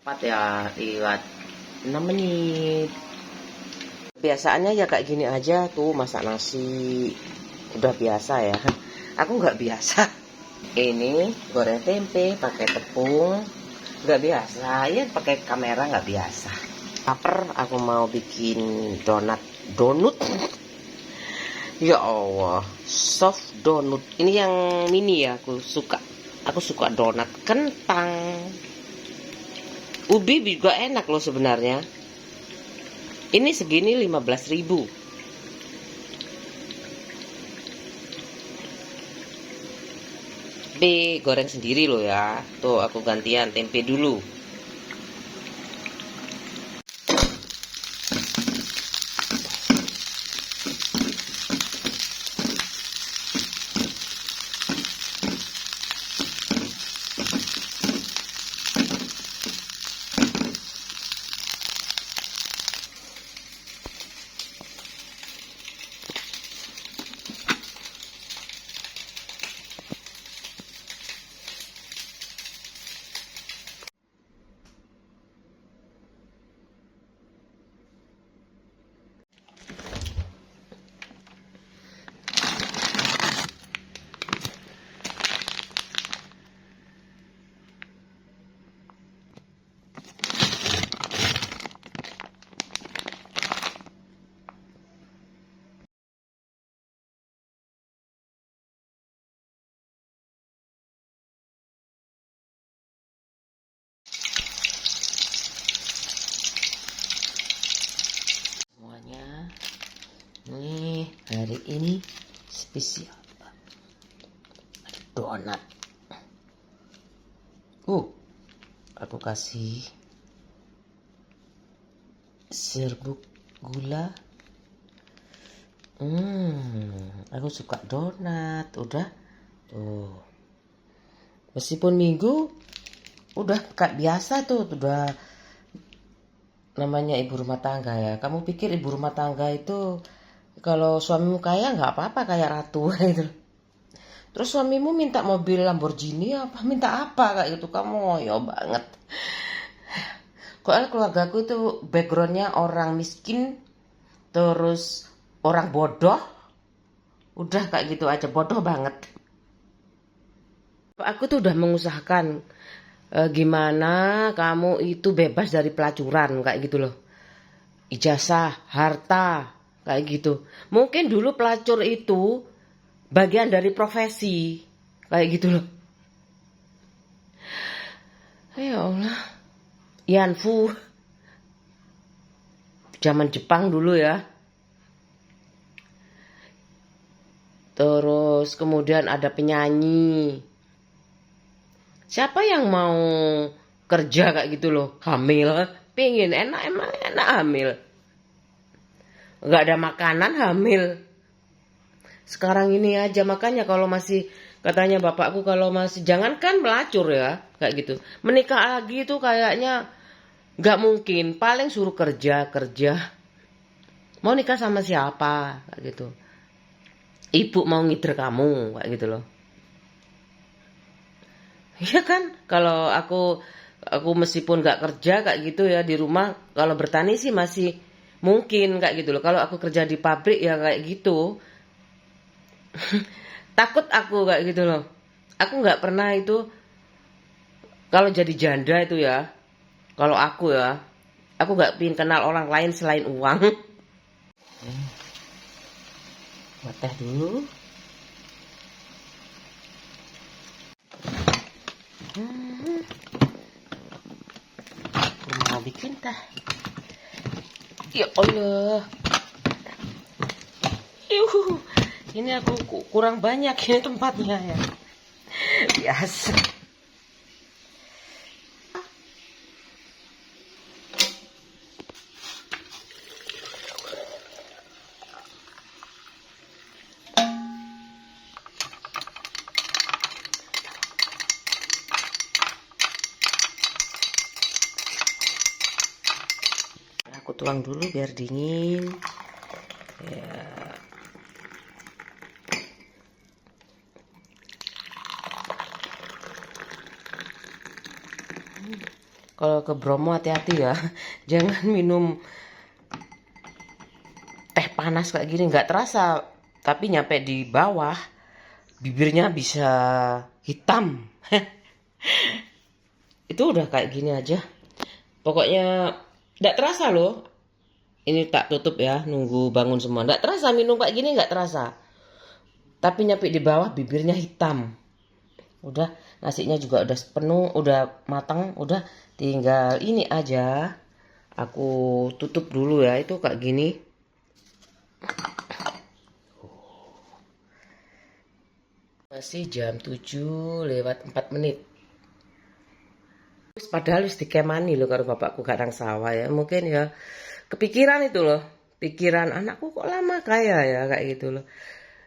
Cepat ya, lihat 6 menit. Biasaannya ya kayak gini aja tuh, masak nasi. Udah biasa ya. Aku nggak biasa. Ini goreng tempe pakai tepung. Nggak biasa, ya pakai kamera nggak biasa. Laper, aku mau bikin donut. Ya Allah, soft donut. Ini yang mini ya, aku suka. Aku suka donat kentang. Ubi juga enak loh sebenarnya. Ini segini 15.000. Tapi goreng sendiri loh ya. Tuh aku gantian tempe dulu. Semuanya. Nih, hari ini spesial donat. Aku kasih serbuk gula. Aku suka donat. Udah tuh. Meskipun minggu udah kayak biasa tuh, udah namanya ibu rumah tangga ya. Kamu pikir ibu rumah tangga itu kalau suamimu kaya nggak apa-apa, kayak ratu gitu. Terus suamimu minta mobil Lamborghini apa, minta apa kayak gitu, kamu ngoyo banget. Soalnya keluargaku itu backgroundnya orang miskin, terus orang bodoh, udah kayak gitu aja, bodoh banget. Aku tuh udah mengusahakan gimana kamu itu bebas dari pelacuran kayak gitu loh. Ijazah, harta, kayak gitu. Mungkin dulu pelacur itu bagian dari profesi, kayak gitu loh. Ya Allah, Yanfu, zaman Jepang dulu ya. Terus kemudian ada penyanyi. Siapa yang mau kerja kayak gitu loh, hamil, pingin enak, emang enak hamil. Nggak ada makanan hamil. Sekarang ini aja, makanya kalau masih, katanya bapakku kalau masih, jangankan melacur ya, kayak gitu. Menikah lagi itu kayaknya nggak mungkin, paling suruh kerja. Mau nikah sama siapa, kayak gitu. Ibu mau ngider kamu, kayak gitu loh. Iya kan, kalau aku meskipun nggak kerja kayak gitu ya di rumah, kalau bertani sih masih mungkin kayak gitu loh. Kalau aku kerja di pabrik ya kayak gitu, takut aku kayak gitu loh. Aku nggak pernah itu kalau jadi janda itu ya. Kalau aku nggak pingin kenal orang lain selain uang. Buat teh dulu. Aku mau bikin teh. Ya Allah. Yuh, ini aku kurang banyak ini tempatnya ya. Biasa. Aku tuang dulu biar dingin. Ya. Kalau ke Bromo hati-hati ya. Jangan minum teh panas kayak gini, nggak terasa. Tapi nyampe di bawah, bibirnya bisa hitam. Itu udah kayak gini aja. Pokoknya nggak terasa loh. Ini tak tutup ya, nunggu bangun semua. Nggak terasa minum kayak gini, nggak terasa. Tapi nyampe di bawah bibirnya hitam. Udah, nasinya juga udah penuh, udah matang, udah tinggal ini aja. Aku tutup dulu ya, itu kayak gini. Masih jam 7 lewat 4 menit. Padahal wis dikemani loh karo bapakku kadang sawah ya. Mungkin ya kepikiran itu loh. Pikiran anakku kok lama kaya ya kayak gitu loh.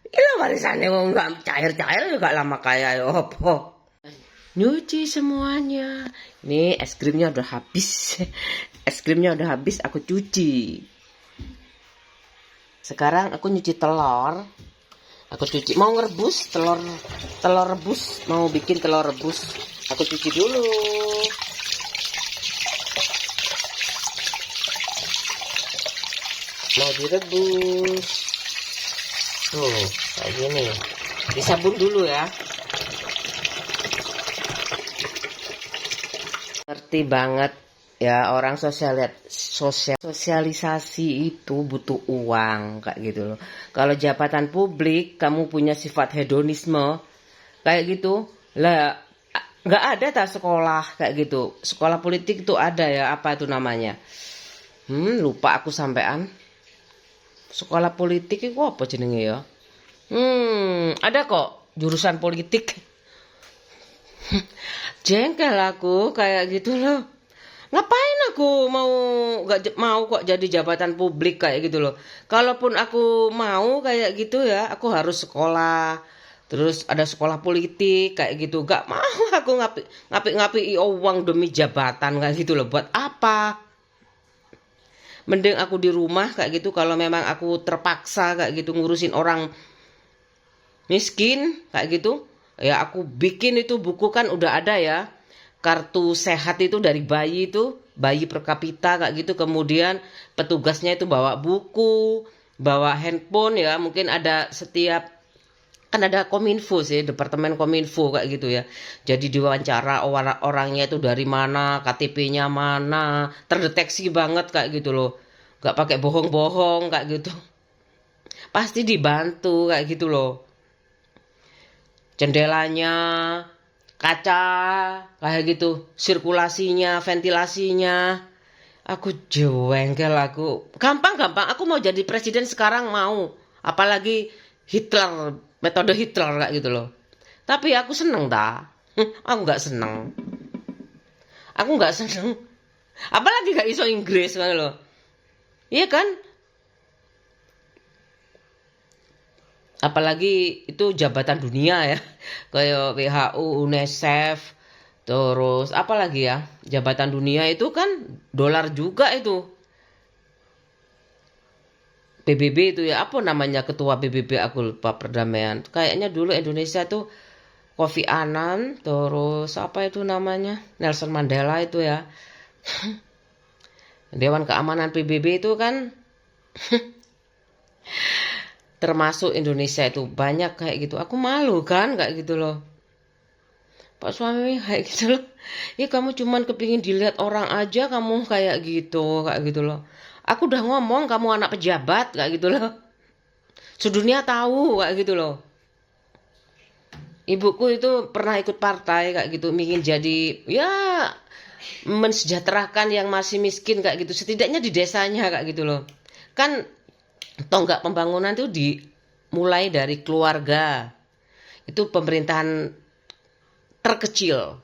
Gila warisannya kok nggak cair-cair juga lama kaya ya opo. Nyuci semuanya. Ini es krimnya udah habis. Es krimnya udah habis aku cuci. Sekarang aku nyuci telur. Aku cuci mau ngerebus telur rebus, mau bikin telur rebus. Aku cuci dulu. Mau direbus. Tuh, kayak gini. Disabun dulu ya. Ngerti banget ya, orang sosialisasi itu butuh uang kayak gitu loh. Kalau jabatan publik kamu punya sifat hedonisme kayak gitu lah, nggak ada tak sekolah kayak gitu. Sekolah politik itu ada ya, apa itu namanya, lupa aku sampean. Sekolah politik itu apa jenenge ya, ada kok jurusan politik. Jengkel aku kayak gitu loh. Ngapain aku mau kok jadi jabatan publik kayak gitu loh. Kalaupun aku mau kayak gitu ya, aku harus sekolah. Terus ada sekolah politik kayak gitu. Gak mau aku ngapi uang demi jabatan kayak gitu loh. Buat apa? Mending aku di rumah kayak gitu. Kalau memang aku terpaksa kayak gitu ngurusin orang miskin kayak gitu, ya aku bikin itu buku kan udah ada ya, kartu sehat itu dari bayi, itu bayi per kapita kayak gitu. Kemudian petugasnya itu bawa buku, bawa handphone ya, mungkin ada setiap, kan ada kominfo sih, departemen kominfo kayak gitu ya. Jadi diwawancara orangnya itu dari mana, KTP-nya mana, terdeteksi banget kayak gitu loh, gak pakai bohong-bohong kayak gitu, pasti dibantu kayak gitu loh. Jendelanya, kaca, kayak gitu, sirkulasinya, ventilasinya. Aku jengkel, aku gampang aku mau jadi presiden sekarang mau, apalagi Hitler, metode Hitler kayak gitu loh. Tapi aku seneng dah. Aku nggak seneng, apalagi gak iso Inggris kan loh. Iya kan, apalagi itu jabatan dunia ya, kayak WHO, UNICEF, terus apalagi ya, jabatan dunia itu kan dolar juga itu. PBB itu ya, apa namanya ketua PBB, aku lupa, perdamaian kayaknya dulu Indonesia tuh Kofi Annan, terus apa itu namanya, Nelson Mandela itu ya. Dewan Keamanan PBB itu kan termasuk Indonesia itu banyak kayak gitu. Aku malu kan kayak gitu loh. Pak suami kayak gitu loh. Ya kamu cuman kepingin dilihat orang aja kamu kayak gitu loh. Aku udah ngomong kamu anak pejabat kayak gitu loh. Sedunia tahu kayak gitu loh. Ibuku itu pernah ikut partai kayak gitu, ingin jadi ya mensejahterakan yang masih miskin kayak gitu. Setidaknya di desanya kayak gitu loh. Kan tonggak pembangunan itu dimulai dari keluarga. Itu pemerintahan terkecil.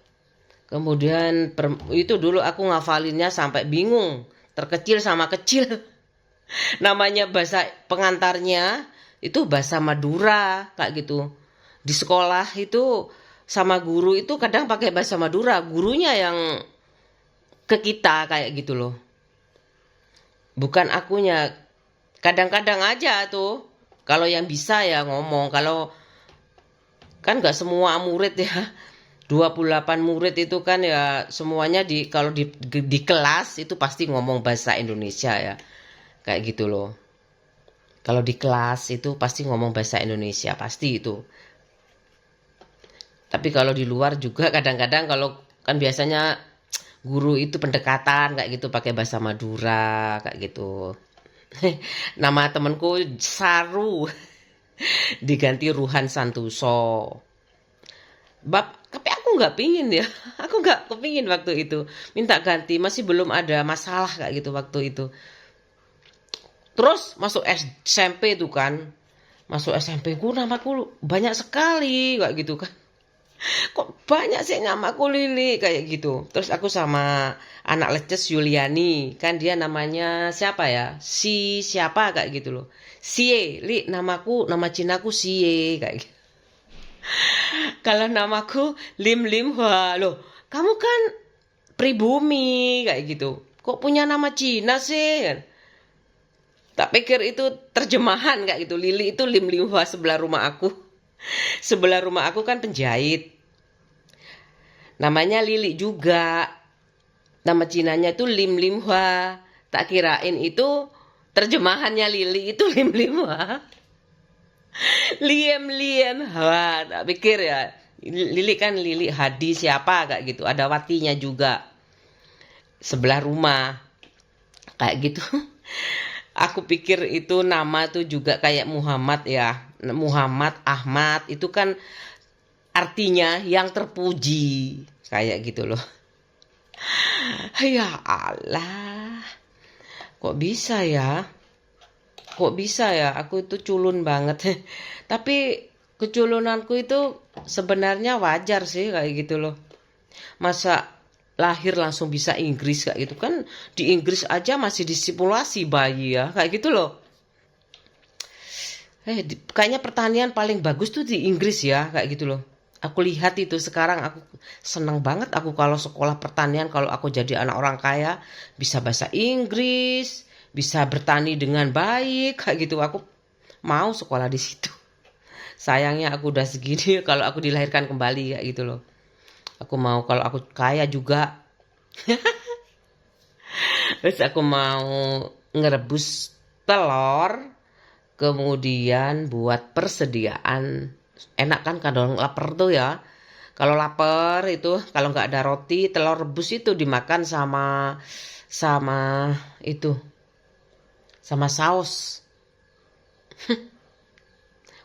Kemudian itu dulu aku ngafalinnya sampai bingung. Terkecil sama kecil. Namanya bahasa pengantarnya itu bahasa Madura kayak gitu. Di sekolah itu sama guru itu kadang pakai bahasa Madura. Gurunya yang ke kita kayak gitu loh. Bukan akunya. Kadang-kadang aja tuh, kalau yang bisa ya ngomong. Kalau kan gak semua murid ya 28 murid itu kan ya semuanya kalau di kelas itu pasti ngomong bahasa Indonesia ya. Kayak gitu loh. Kalau di kelas itu pasti ngomong bahasa Indonesia, pasti itu. Tapi kalau di luar juga kadang-kadang kalau kan biasanya guru itu pendekatan kayak gitu pakai bahasa Madura kayak gitu. Nama temanku Saru diganti Ruhan Santoso. Tapi aku nggak pingin ya, aku nggak kepingin waktu itu minta ganti, masih belum ada masalah kayak gitu waktu itu. Terus masuk SMP tuh kan, masuk SMP ku namaku banyak sekali kayak gitu kan. Kok banyak sih namaku Lili kayak gitu. Terus aku sama anak leces Yuliani, kan dia namanya siapa ya? Si siapa kayak gitu loh. Sie, Li namaku, nama Cinaku Sie kayak gitu. Kalau namaku Lim Lim, wah loh, kamu kan pribumi kayak gitu. Kok punya nama Cina sih? Tak pikir itu terjemahan kayak gitu. Lili itu Lim Lim Hua sebelah rumah aku. Sebelah rumah aku kan penjahit. Namanya Lili juga. Nama Cinanya itu Lim Lim Hua. Tak kirain itu terjemahannya Lili itu Lim Lim Hua. Liem Liem Hua. Tak pikir ya. Lili kan Lili Hadi siapa kayak gitu. Ada Watinya juga. Sebelah rumah. Kayak gitu. Aku pikir itu nama tuh juga kayak Muhammad ya. Muhammad, Ahmad itu kan artinya yang terpuji. Kayak gitu loh. Ya Allah. Kok bisa ya? Kok bisa ya? Aku itu culun banget. Tapi keculunanku itu sebenarnya wajar sih kayak gitu loh. Masa lahir langsung bisa Inggris kayak gitu kan, di Inggris aja masih disipulasi bayi ya kayak gitu loh. Kayaknya pertanian paling bagus tuh di Inggris ya kayak gitu loh. Aku lihat itu sekarang, aku senang banget aku kalau sekolah pertanian, kalau aku jadi anak orang kaya bisa bahasa Inggris, bisa bertani dengan baik kayak gitu. Aku mau sekolah di situ. Sayangnya aku udah segini, kalau aku dilahirkan kembali kayak gitu loh. Aku mau kalau aku kaya juga. Terus aku mau ngerebus telur. Kemudian buat persediaan. Enak kan kalau lapar tuh ya. Kalau lapar itu, kalau nggak ada roti, telur rebus itu dimakan sama itu. Sama saus.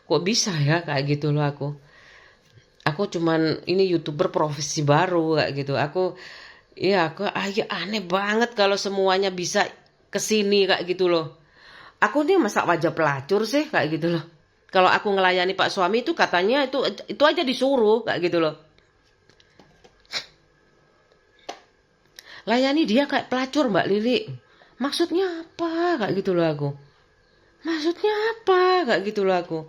Kok bisa ya kayak gitu loh aku. Aku cuman ini YouTuber profesi baru kayak gitu. Aku aneh banget kalau semuanya bisa kesini kayak gitu loh. Aku nih masak wajah pelacur sih kayak gitu loh. Kalau aku ngelayani Pak suami itu katanya itu aja disuruh kayak gitu loh. Layani dia kayak pelacur Mbak Lili. Maksudnya apa kayak gitu loh aku. Maksudnya apa kayak gitu loh aku.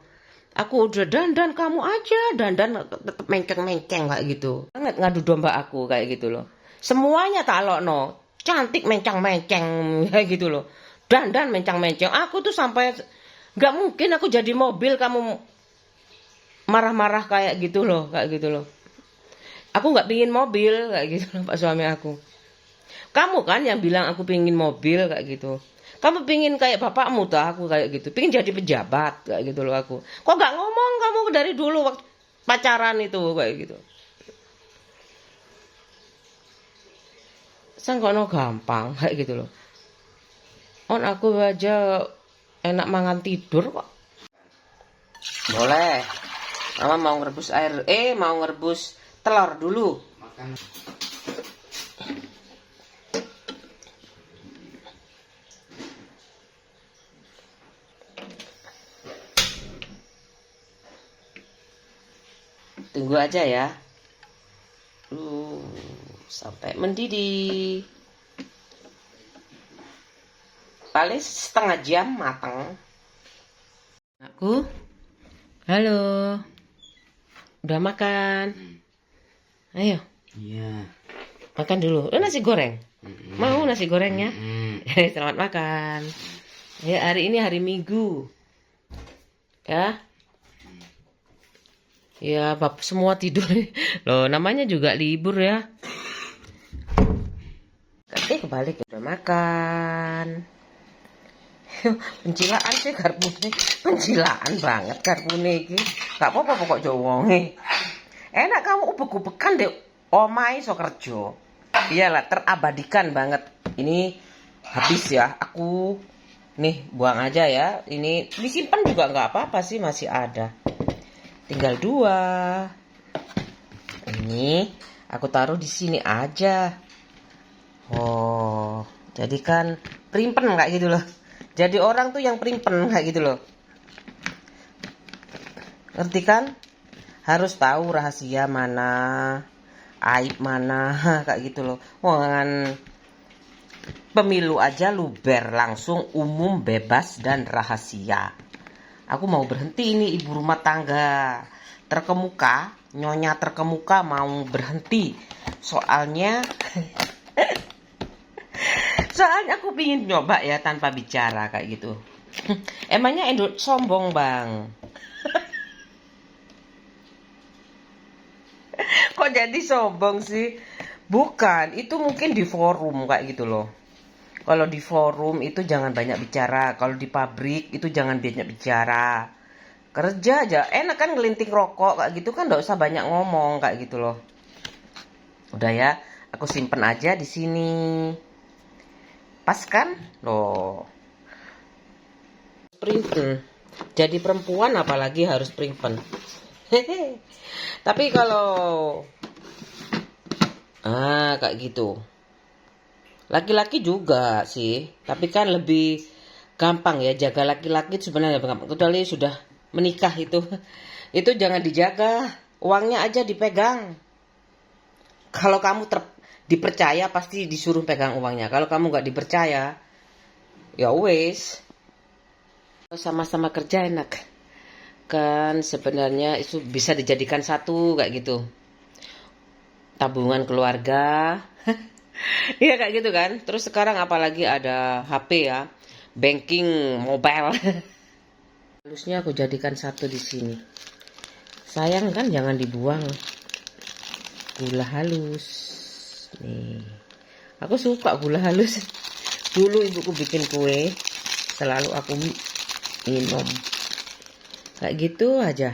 Aku udah dandan, kamu aja dandan tetep menceng-menceng kayak gitu. Banget ngadu domba aku kayak gitu loh. Semuanya talokno, cantik menceng-menceng kayak gitu loh. Dandan menceng-menceng. Aku tuh sampai nggak mungkin aku jadi mobil kamu marah-marah kayak gitu loh, kayak gitu loh. Aku nggak pingin mobil kayak gitu loh Pak suami aku. Kamu kan yang bilang aku pingin mobil kayak gitu. Kamu pingin kayak bapakmu tuh aku kayak gitu. Pingin jadi pejabat kayak gitu loh aku. Kok gak ngomong kamu dari dulu waktu pacaran itu kayak gitu. Sangkono gampang kayak gitu loh. On aku aja enak mangan tidur kok. Boleh. Mama mau ngerebus air. Mau ngerebus telur dulu. Makan. Tunggu aja ya. Sampai mendidih. Paling setengah jam matang. Aku, halo. Udah makan? Ayo. Iya. Makan dulu. Nasi goreng. Mau nasi gorengnya? Selamat makan. Ya, hari ini hari Minggu. Ya. Ya, bapak semua tidur. Loh, namanya juga libur ya. Kebalik udah makan. Pencilaan sih garpune. Pencilaan banget garpune iki. Gak apa-apa pokok jowonge. Enak kamu ubek-ubekan deh. Omai so kerja. Iyalah, terabadikan banget. Ini habis ya. Aku nih buang aja ya. Ini disimpan juga nggak apa-apa sih, masih ada. Tinggal 2. Ini aku taruh di sini aja. Oh, jadi kan primpen kayak gitu loh. Jadi orang tuh yang primpen kayak gitu loh. Ngerti kan? Harus tahu rahasia mana, aib mana, kayak gitu loh. Kan pemilu aja luber, langsung umum, bebas dan rahasia. Aku mau berhenti ini ibu rumah tangga terkemuka, nyonya terkemuka mau berhenti. Soalnya aku pingin nyoba ya tanpa bicara kayak gitu. Emangnya Endo sombong bang? Kok jadi sombong sih? Bukan, itu mungkin di forum kayak gitu loh. Kalau di forum itu jangan banyak bicara. Kalau di pabrik itu jangan banyak bicara. Kerja aja, enak kan ngelinting rokok kayak gitu kan, nggak usah banyak ngomong kayak gitu loh. Udah ya, aku simpen aja di sini. Pas kan? Loh. Primpen. Jadi perempuan apalagi harus primpen. Tapi kalau kayak gitu. Laki-laki juga sih, tapi kan lebih gampang ya jaga laki-laki sebenarnya gampang. Kecuali sudah menikah itu. Itu jangan dijaga, uangnya aja dipegang. Kalau kamu dipercaya pasti disuruh pegang uangnya. Kalau kamu nggak dipercaya, ya wes. Sama-sama kerja enak. Kan sebenarnya itu bisa dijadikan satu kayak gitu. Tabungan keluarga. Iya kayak gitu kan. Terus sekarang apalagi ada HP ya. Banking mobile. Halusnya aku jadikan satu di sini. Sayang kan, jangan dibuang. Gula halus. Nih. Aku suka gula halus. Dulu ibuku bikin kue, selalu aku minum. Kayak gitu aja.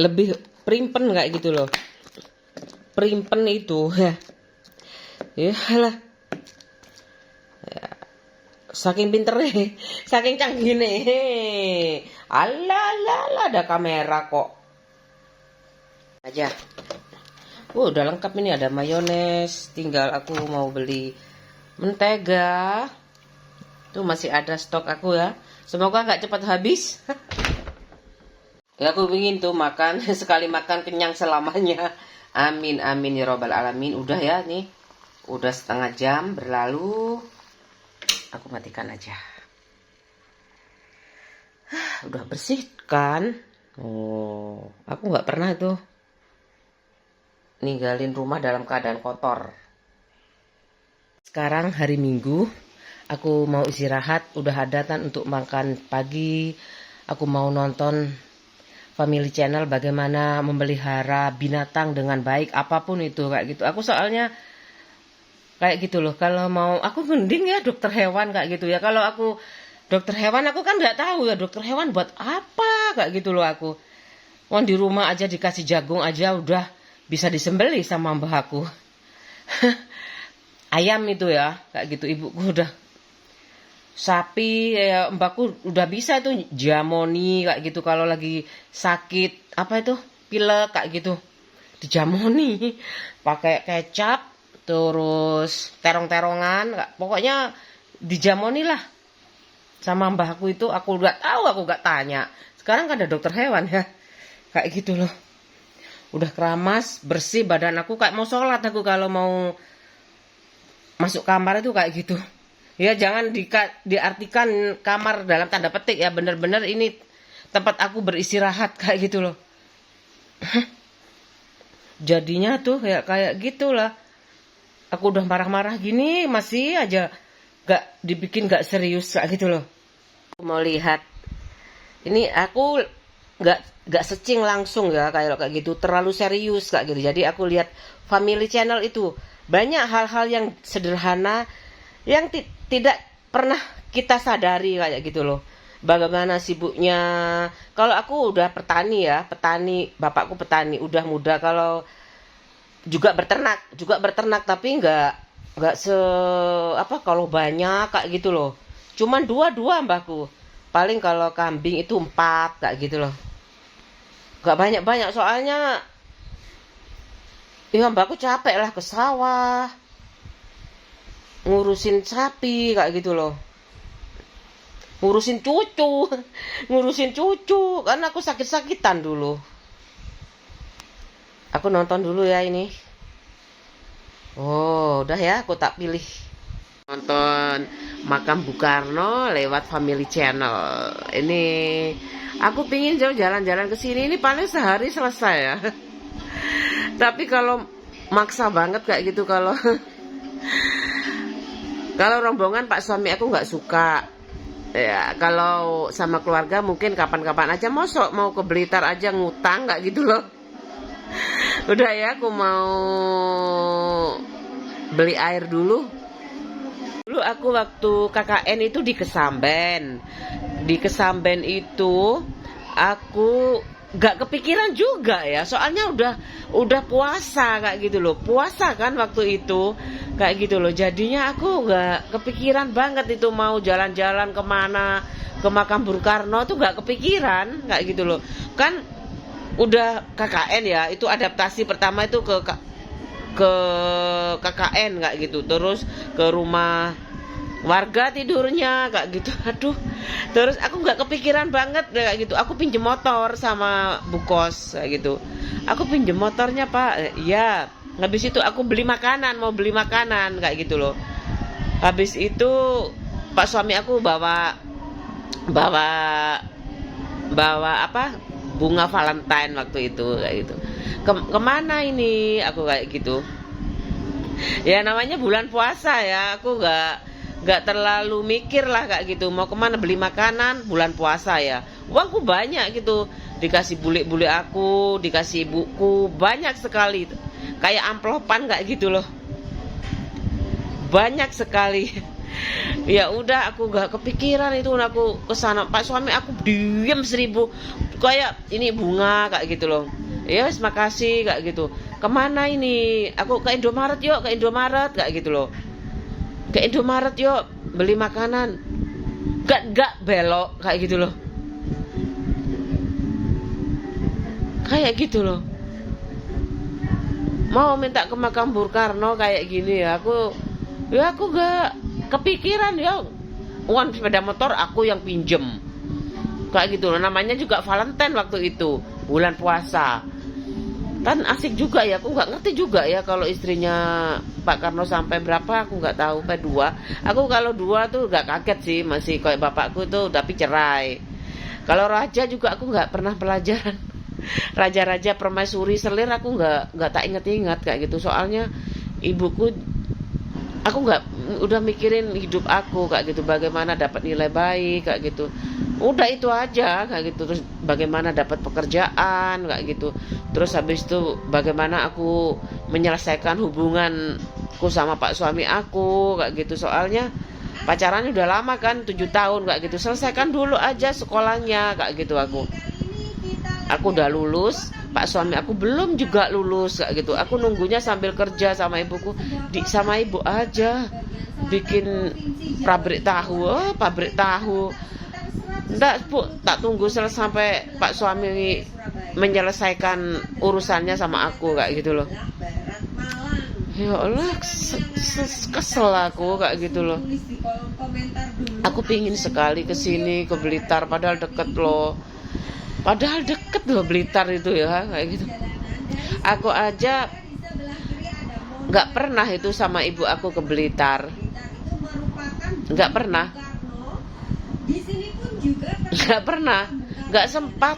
Lebih primpen kayak gitu loh. Primpen itu ya. Ya lah. Ya. Saking pinter nih, saking canggih nih. Alah, ada kamera kok. Aja. Udah lengkap ini, ada mayones. Tinggal aku mau beli mentega. Tuh masih ada stok aku ya. Semoga nggak cepat habis. Ya aku ingin tuh makan sekali makan kenyang selamanya. Amin amin ya robbal alamin. Udah ya nih. Udah setengah jam berlalu. Aku matikan aja. Udah bersih kan? Oh, aku nggak pernah tuh ninggalin rumah dalam keadaan kotor. Sekarang hari Minggu, aku mau istirahat. Udah ada kan untuk makan pagi. Aku mau nonton Family Channel bagaimana memelihara binatang dengan baik, apapun itu kayak gitu. Aku soalnya kayak gitu loh. Kalau mau aku mending ya dokter hewan kayak gitu ya. Kalau aku dokter hewan aku kan nggak tahu ya dokter hewan buat apa kayak gitu loh aku. Wong di rumah aja dikasih jagung aja udah bisa disembelih sama mbah aku. Ayam itu ya kayak gitu ibuku udah. Sapi ya mbakku udah bisa tuh jamoni kayak gitu kalau lagi sakit apa itu pilek kayak gitu dijamoni pakai kecap terus terong-terongan pokoknya dijamoni lah sama mbahku itu. Aku nggak tahu, aku nggak tanya. Sekarang kan ada dokter hewan ya kayak gitu loh. Udah keramas bersih badan aku kayak mau sholat. Aku kalau mau masuk kamar itu kayak gitu. Ya jangan diartikan kamar dalam tanda petik ya, bener-bener ini tempat aku beristirahat kayak gitu loh. Jadinya tuh kayak gitulah. Aku udah marah-marah gini masih aja dibikin gak serius kayak gitu loh. Aku mau lihat Ini aku nggak secing langsung ya kayak gitu, terlalu serius kayak gitu. Jadi aku lihat Family Channel itu banyak hal-hal yang sederhana yang tidak pernah kita sadari kayak gitu loh. Bagaimana sibuknya. Kalau aku udah petani ya, petani, bapakku petani, udah muda. Kalau juga berternak tapi nggak se apa kalau banyak kayak gitu loh. Cuman dua mbahku. Paling kalau kambing itu 4 kayak gitu loh. Nggak banyak-banyak soalnya ya mbakku capek lah ke sawah ngurusin sapi kayak gitu loh, ngurusin cucu ngurusin cucu kan aku sakit-sakitan dulu. Aku nonton dulu ya ini. Oh udah ya, aku tak pilih nonton makam Bung Karno lewat Family Channel. Ini aku pingin jalan-jalan ke sini, ini paling sehari selesai ya. Tapi kalau maksa banget kayak gitu, kalau kalau rombongan pak suami aku nggak suka. Ya kalau sama keluarga mungkin kapan-kapan aja, mosok mau ke Blitar aja ngutang nggak gitu loh. Udah ya, aku mau beli air dulu. Dulu aku waktu KKN itu di Kesamben. Di Kesamben itu aku gak kepikiran juga ya, soalnya udah puasa kayak gitu loh, puasa kan waktu itu kayak gitu loh. Jadinya aku gak kepikiran banget itu mau jalan-jalan kemana, ke makam Bung Karno tuh gak kepikiran kayak gitu loh. Kan udah KKN ya, itu adaptasi pertama itu ke KKN kayak gitu, terus ke rumah warga tidurnya kayak gitu. Aduh, terus aku nggak kepikiran banget kayak gitu. Aku pinjem motor sama Bu Kos kayak gitu. Aku pinjem motornya pak, ya. Habis itu aku beli makanan, mau beli makanan kayak gitu loh. Habis itu pak suami aku bawa apa, bunga Valentine waktu itu kayak gitu. Kemana ini aku kayak gitu. Ya namanya bulan puasa ya, aku nggak terlalu mikir lah kayak gitu, mau kemana, beli makanan, bulan puasa ya, uangku banyak gitu, dikasih bule-bule aku, dikasih ibuku, banyak sekali, kayak amplopan kayak gitu loh, banyak sekali. Ya udah, aku nggak kepikiran itu, aku kesana, pak suami aku diem 1000, kayak ini bunga kayak gitu loh. Ya wes makasih kayak gitu. Kemana ini? Aku ke Indomaret yuk, ke Indomaret kayak gitu loh. Ke Indomaret yuk beli makanan. Gak belok kayak gitu loh. Kayak gitu loh. Mau minta ke makam Bung Karno kayak gini ya, aku gak kepikiran ya. Uang sepeda motor aku yang pinjem. Kayak gitu loh, namanya juga Valentine waktu itu, bulan puasa. Kan asik juga ya, aku nggak ngerti juga ya kalau istrinya Pak Karno sampai berapa, aku nggak tahu, sampai 2. Aku kalau 2 tuh nggak kaget sih, masih kayak bapakku tuh tapi cerai. Kalau raja juga aku nggak pernah pelajaran. Raja-raja permaisuri selir aku nggak tak inget-inget kayak gitu, soalnya ibuku, aku nggak, udah mikirin hidup aku kayak gitu, bagaimana dapat nilai baik kayak gitu, udah itu aja kayak gitu. Terus bagaimana dapat pekerjaan kayak gitu, terus habis itu bagaimana aku menyelesaikan hubunganku sama pak suami aku kayak gitu, soalnya pacarannya udah lama kan, 7 tahun kayak gitu, selesaikan dulu aja sekolahnya kayak gitu. Aku udah lulus, pak suami aku belum juga lulus kayak gitu. Aku nunggunya sambil kerja sama ibuku, sama ibu aja bikin pabrik tahu. Enggak bu, tak tunggu sampai pak suami menyelesaikan urusannya sama aku kayak gitu loh. Ya Allah, kesel aku kayak gitu loh. Aku pingin sekali kesini ke Blitar, padahal deket loh. Blitar itu ya kayak gitu. Aku aja nggak pernah itu sama ibu aku ke Blitar, nggak pernah, nggak sempat.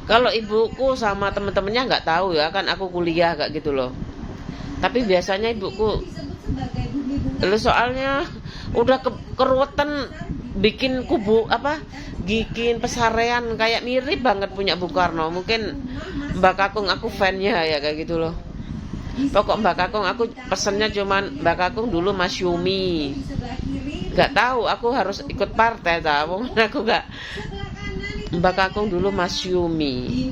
Kalau ibuku sama temen-temennya nggak tahu ya, kan aku kuliah kayak gitu loh. Tapi biasanya ibuku, soalnya udah keruwetan bikin kubu apa, bikin pesarean kayak mirip banget punya Bung Karno. Mungkin Mbak Kakung aku fannya ya kayak gitu loh. Pokok Mbak Kakung aku pesennya cuman Mbak Kakung dulu Masyumi. Gak tahu aku harus ikut partai tahu. Aku gak. Mbak Kakung dulu Masyumi.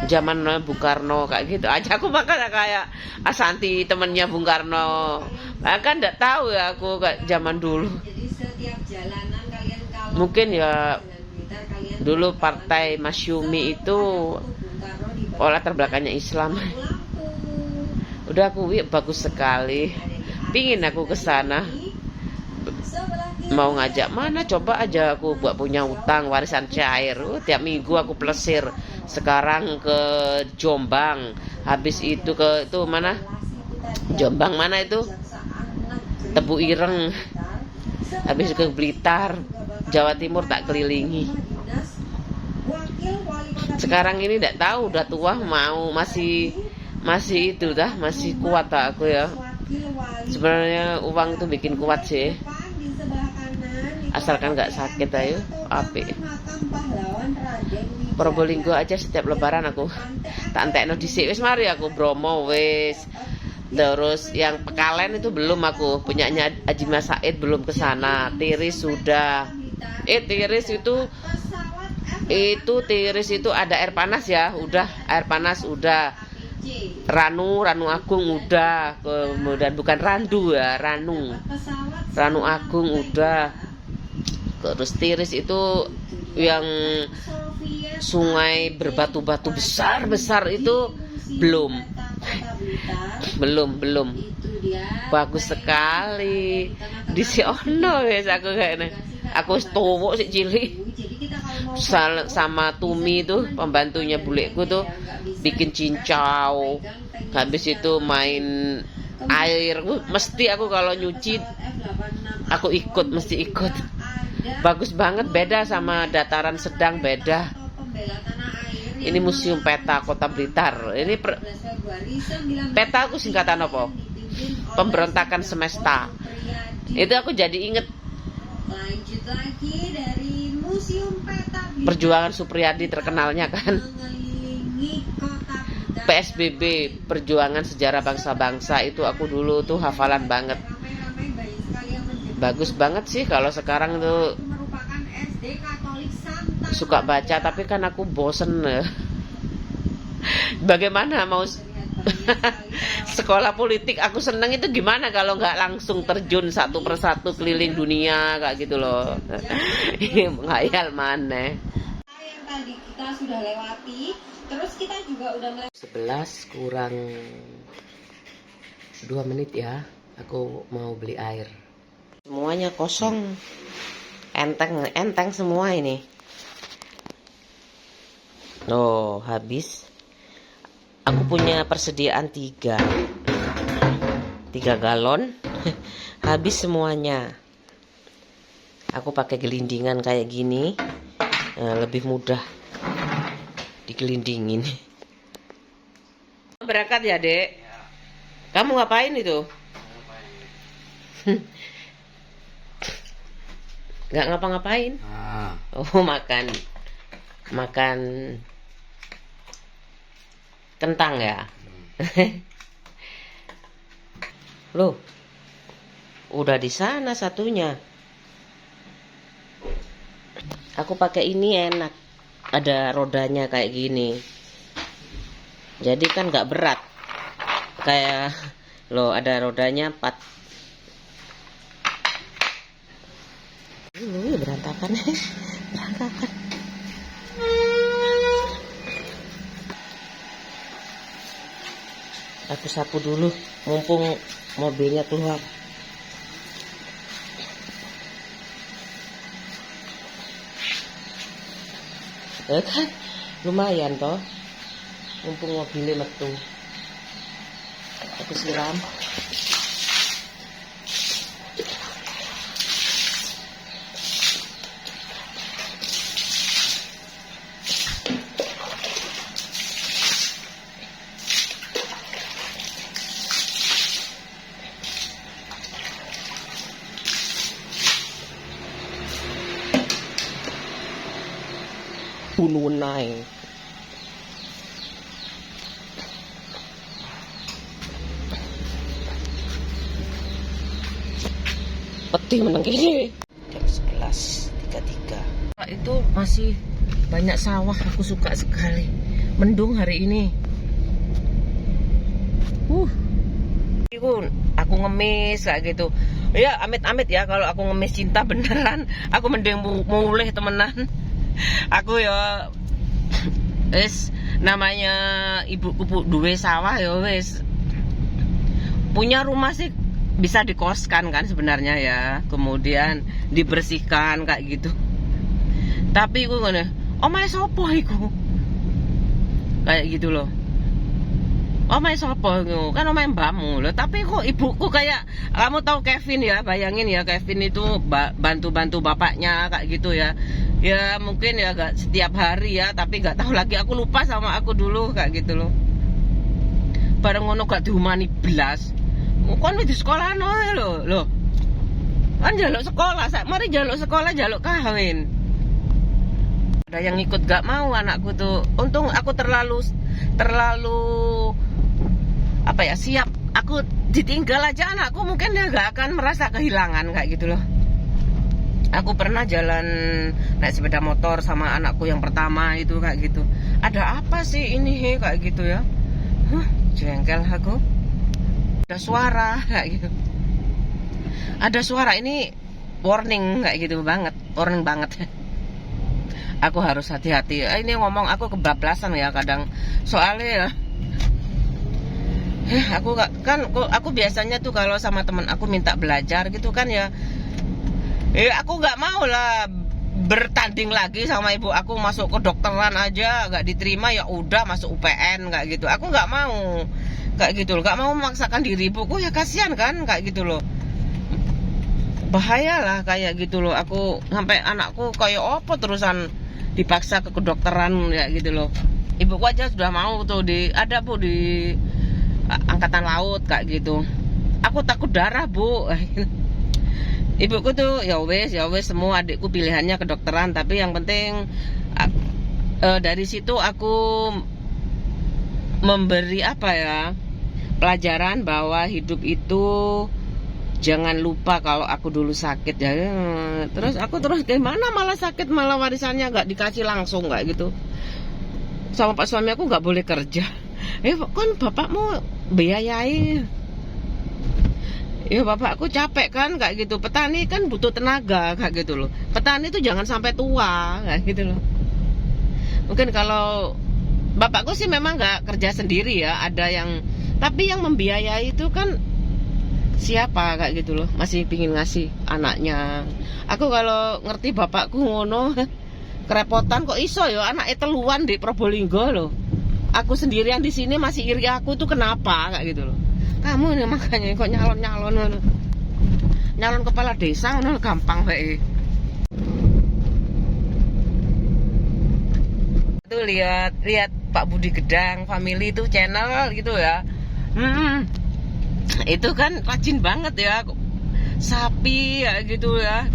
Zaman Bung Karno kayak gitu aja aku makan kayak Asanti temennya Bung Karno. Bahkan nggak tahu ya aku kayak zaman dulu. Mungkin ya dulu partai Masyumi itu latar belakangnya Islam. Udah aku bagus sekali. Pingin aku ke sana. Mau ngajak mana coba aja aku buat punya utang warisan cair. Tiap minggu aku plesir. Sekarang ke Jombang, habis itu ke itu mana? Jombang mana itu? Tebu Ireng. Habis ke Blitar, Jawa Timur tak kelilingi. Sekarang ini tidak tahu udah tua mau masih itu dah, masih kuat tak aku ya. Sebenarnya uang tuh bikin kuat sih. Asalkan nggak sakit ayo, apik. Probolinggo aja setiap lebaran aku tak entekno dhisik. Wis mari aku Bromo wis. Terus yang Pekalen itu belum aku, punyanya Haji Mas Said belum ke sana. Tiris sudah. Tiris itu ada air panas ya, udah air panas udah. Ranu Agung udah, kemudian bukan Randu ya, Ranu Agung udah. Terus Tiris itu yang sungai berbatu-batu besar itu belum. Bagus sekali. Di Siono wis aku kayaknya. Aku wis tuwuk sik cilik. Sama Tumi tuh pembantunya bulekku tuh bikin cincau. Habis itu main air. Mesti aku kalau nyuci aku mesti ikut. Bagus banget, beda sama dataran sedang, beda. Ini Museum Peta Kota Blitar. Ini peta aku singkatan apa? Pemberontakan semesta. Itu aku jadi inget perjuangan Supriyadi terkenalnya kan. PSBB, perjuangan sejarah bangsa-bangsa, itu aku dulu tuh hafalan banget. Bagus banget sih. Kalau sekarang tuh suka baca, tapi kan aku bosen. Bagaimana mau sekolah politik aku seneng itu gimana kalau nggak langsung terjun satu persatu keliling dunia kayak gitu loh. Menghayal mana. Yang tadi kita sudah lewati, terus kita juga udah 11 kurang 2 menit ya. Aku mau beli air. Semuanya kosong. Enteng semua ini. Oh, habis. Aku punya persediaan 3 galon. Habis semuanya. Aku pakai gelindingan kayak gini. Lebih mudah digelindingin. Berangkat ya, Dek? Kamu ngapain itu? Nggak ngapa-ngapain. Oh, makan kentang ya. Loh, udah di sana satunya. Aku pakai ini enak, ada rodanya kayak gini, jadi kan nggak berat. Kayak loh, ada rodanya 4. Berantakan. Aku sapu dulu mumpung mobilnya keluar. Kan lumayan toh, mumpung mobilnya metu. Aku siram. nuwun ae. Peti meneng kene. Jam 11.33. Itu masih banyak sawah, aku suka sekali. Mendung hari ini. Aku ngemis kayak gitu. Ya amit-amit ya kalau aku ngemis cinta beneran. Aku mending mulih temenan. Aku ya wis namanya ibuku duwe sawah ya wis. Punya rumah sih bisa dikoskan kan sebenarnya ya, kemudian dibersihkan kayak gitu. Tapi gue ngene, omahe sapa iku? Kayak gitu loh. Omahe sapa iku? Kan omahe mbakmu loh. Tapi kok ibuku kayak, kamu tahu Kevin ya, bayangin ya, Kevin itu bantu-bantu bapaknya kayak gitu ya. Ya mungkin ya gak setiap hari ya, tapi gak tahu lagi, aku lupa sama aku dulu kayak gitu loh. Bareng ngono gak diumani blas. Kon di sekolah ae lho. Kan jaluk sekolah, mari jaluk sekolah, jaluk kawin. Ada yang ikut gak mau anakku tuh. Untung aku terlalu apa ya, siap. Aku ditinggal aja anakku mungkin dia gak akan merasa kehilangan kayak gitu loh. Aku pernah jalan naik sepeda motor sama anakku yang pertama itu kayak gitu. Ada apa sih ini kayak gitu ya? Jengkel aku. Ada suara kayak gitu. Ada suara, ini warning kayak gitu banget, warning banget. Aku harus hati-hati. Ini ngomong aku kebablasan ya kadang. Soalnya ya aku biasanya tuh kalau sama temen aku minta belajar gitu kan ya. Aku nggak mau lah bertanding lagi sama ibu aku masuk kedokteran aja nggak diterima, ya udah masuk UPN kayak gitu. Aku nggak mau kayak gitu loh, nggak mau memaksakan diri ibuku, ya kasihan kan kayak gitu loh. Bahaya lah kayak gitu loh. Aku sampai anakku kayak apa terusan dipaksa ke kedokteran ya gitu loh. Ibuku aja sudah mau tuh ada bu di angkatan laut kayak gitu. Aku takut darah bu. Ibuku tuh ya wes semua adikku pilihannya kedokteran, tapi yang penting dari situ aku memberi apa ya, pelajaran bahwa hidup itu jangan lupa kalau aku dulu sakit ya. Terus aku gimana malah sakit, malah warisannya nggak dikasih langsung nggak gitu. Sama pak suami aku nggak boleh kerja. Kan bapakmu biayai. Ya bapakku capek kan kayak gitu. Petani kan butuh tenaga kayak gitu loh. Petani tuh jangan sampai tua kayak gitu loh. Mungkin kalau bapakku sih memang nggak kerja sendiri ya, ada yang, tapi yang membiayai itu kan siapa kayak gitu loh, masih pingin ngasih anaknya. Aku kalau ngerti bapakku ngono kerepotan kok iso ya anaknya teluan di Probolinggo loh. Aku sendirian di sini masih iri aku tuh kenapa kayak gitu loh. Kamu ini makanya kok nyalon kepala desa ngono gampang bae. Tuh lihat Pak Budi Gedang Family itu channel gitu ya. Itu kan rajin banget ya, sapi ya gitu ya.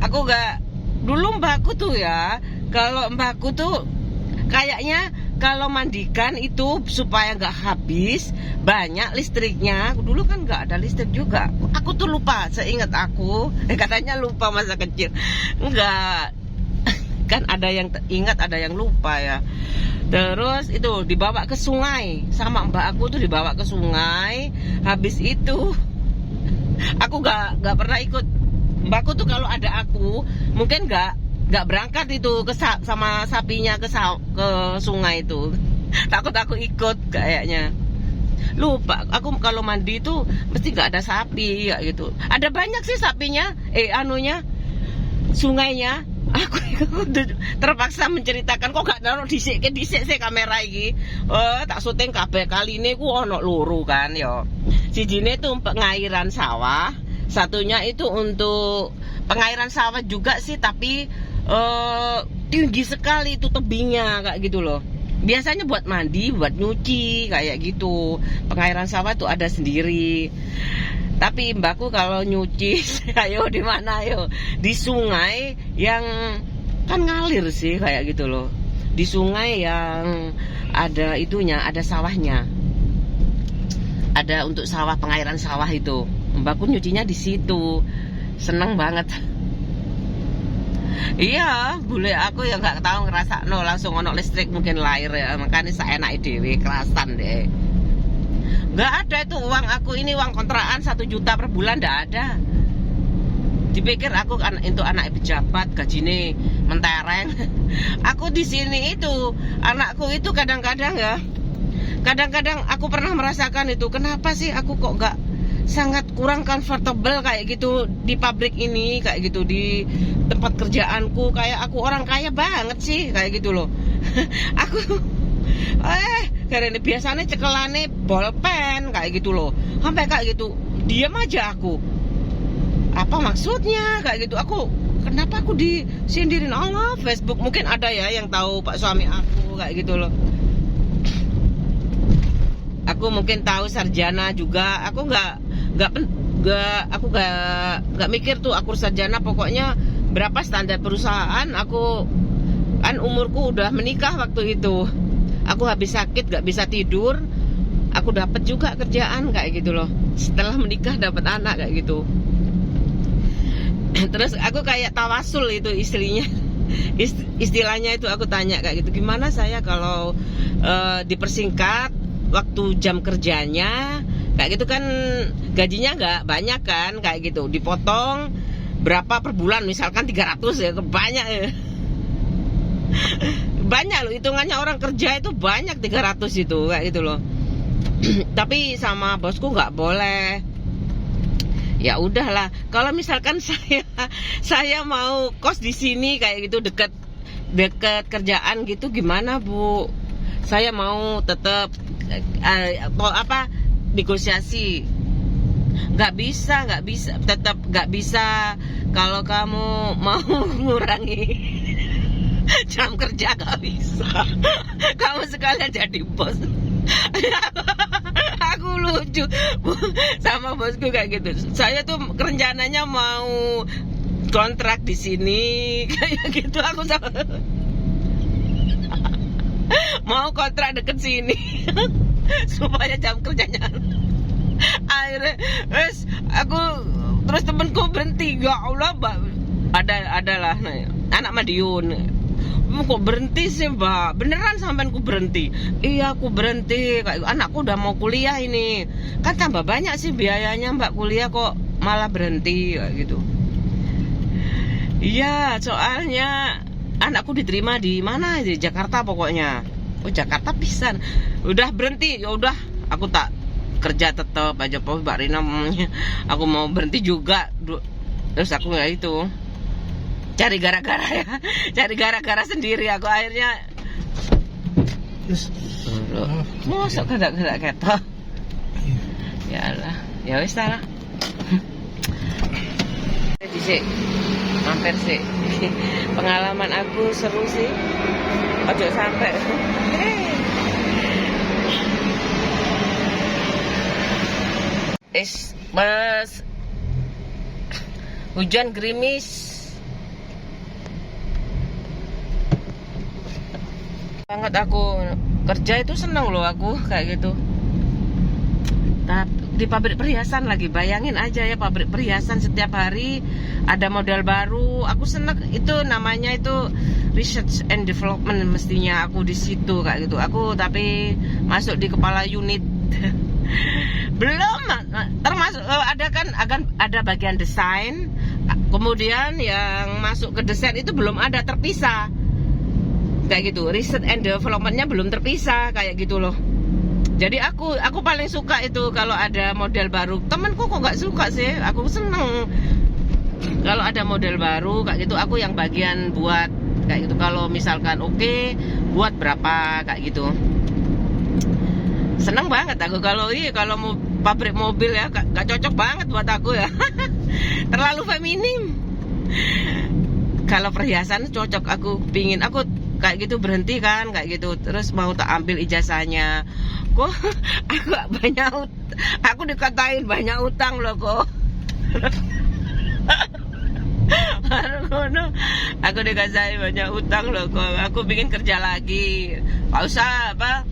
Aku gak, dulu mbakku tuh ya, kalau mbakku tuh kayaknya kalau mandikan itu supaya gak habis banyak listriknya. Dulu kan gak ada listrik juga. Aku tuh lupa, seingat aku katanya lupa masa kecil. Enggak, kan ada yang ingat ada yang lupa ya. Terus itu dibawa ke sungai sama mbak aku tuh, dibawa ke sungai. Habis itu aku gak pernah ikut mbakku tuh. Kalau ada aku mungkin gak berangkat itu sama sapinya ke sungai itu. Takut aku ikut kayaknya. Lupa aku kalau mandi itu mesti gak ada sapi ya gitu. Ada banyak sih sapinya, sungainya. Aku terpaksa menceritakan, kok gak naruh dhisik sih kamera iki. Tak syuting kabeh kali ini ku ono loro kan ya. Sijine tuh pengairan sawah, satunya itu untuk pengairan sawah juga sih, tapi tinggi sekali itu tebingnya kayak gitu loh. Biasanya buat mandi, buat nyuci kayak gitu. Pengairan sawah tuh ada sendiri. Tapi mbakku kalau nyuci ayo di mana ayo? Di sungai yang kan ngalir sih kayak gitu loh. Di sungai yang ada itunya, ada sawahnya. Ada untuk sawah, pengairan sawah itu. Mbakku nyucinya di situ. Seneng banget. Iya, bule aku yang nggak tahu ngerasa no langsung ono listrik mungkin lahir ya. Makanya saya enak dewe kerasan deh. Nggak ada itu uang aku ini uang kontrakan 1 juta per bulan nggak ada. Dipikir aku kan itu anak pejabat gajine mentereng. Aku di sini itu anakku itu kadang-kadang ya. Kadang-kadang aku pernah merasakan itu. Kenapa sih aku kok nggak sangat kurang comfortable kayak gitu di pabrik ini, kayak gitu di tempat kerjaanku, kayak aku orang kaya banget sih kayak gitu loh. Aku karena biasanya cekelane bolpen kayak gitu loh, sampai kayak gitu diam aja aku. Apa maksudnya kayak gitu? Aku kenapa aku disindirin? Allah, Facebook mungkin ada ya yang tahu pak suami aku kayak gitu loh. Aku mungkin tahu sarjana juga. Aku nggak mikir tuh aku sarjana. Pokoknya berapa standar perusahaan. Aku kan umurku udah menikah waktu itu. Aku habis sakit nggak bisa tidur. Aku dapat juga kerjaan kayak gitu loh. Setelah menikah dapat anak kayak gitu. Terus aku kayak tawasul itu istilahnya itu aku tanya kayak gitu, gimana saya kalau dipersingkat waktu jam kerjanya kayak gitu kan, gajinya nggak banyak kan kayak gitu, dipotong berapa per bulan misalkan 300 ya, banyak ya. Banyak loh hitungannya, orang kerja itu banyak 300 itu kayak gitu loh. Tapi sama bosku nggak boleh. Ya udahlah, kalau misalkan saya mau kos di sini kayak gitu deket kerjaan gitu, gimana Bu? Saya mau tetap negosiasi. Nggak bisa, tetap nggak bisa. Kalau kamu mau mengurangi jam kerja nggak bisa. Kamu sekalian jadi bos. Aku lucu sama bosku kayak gitu. Saya tuh rencananya mau kontrak di sini kayak gitu. Aku sama mau kontrak deket sini supaya jam kerjanya. Akhirnya aku terus temenku berhenti. Ya Allah, adalah anak Madiun. Kok berhenti sih Mbak? Beneran sampean ku berhenti? Iya aku berhenti, anakku udah mau kuliah ini. Kan tambah banyak sih biayanya Mbak kuliah, kok malah berhenti kayak gitu. Iya soalnya anakku diterima di mana, di Jakarta pokoknya. Oh Jakarta pisan. Udah berhenti, ya udah aku tak kerja tetap aja Mbak Rina. Aku mau berhenti juga. Terus aku nggak itu cari gara-gara ya, cari gara-gara sendiri aku akhirnya. Masuk gerak-gerak ketok. Yalah, ya wis lah. Sih, mampir sih. Pengalaman aku seru sih. Ojo sampai. Mas, hujan gerimis. Banget aku kerja itu seneng loh aku kayak gitu. Tapi di pabrik perhiasan lagi, bayangin aja ya, pabrik perhiasan setiap hari ada model baru. Aku seneng itu, namanya itu research and development, mestinya aku di situ kayak gitu. Aku tapi masuk di kepala unit. Belum termasuk akan ada bagian desain, kemudian yang masuk ke desain itu belum ada terpisah. Kayak gitu, research and developmentnya belum terpisah kayak gitu loh. Jadi aku paling suka itu kalau ada model baru. Temanku kok nggak suka sih, aku seneng kalau ada model baru kayak gitu. Aku yang bagian buat kayak gitu. Kalau misalkan oke, buat berapa kayak gitu. Seneng banget aku kalau mau pabrik mobil ya, gak cocok banget buat aku ya. Terlalu feminim. Kalau perhiasan cocok, aku pingin aku kayak gitu berhenti kan kayak gitu, terus mau tak ambil ijazahnya. Kok aku dikatain banyak utang loh kok. ngono. Aku dikasih banyak utang loh kok. Aku bikin kerja lagi. Gak usah apa?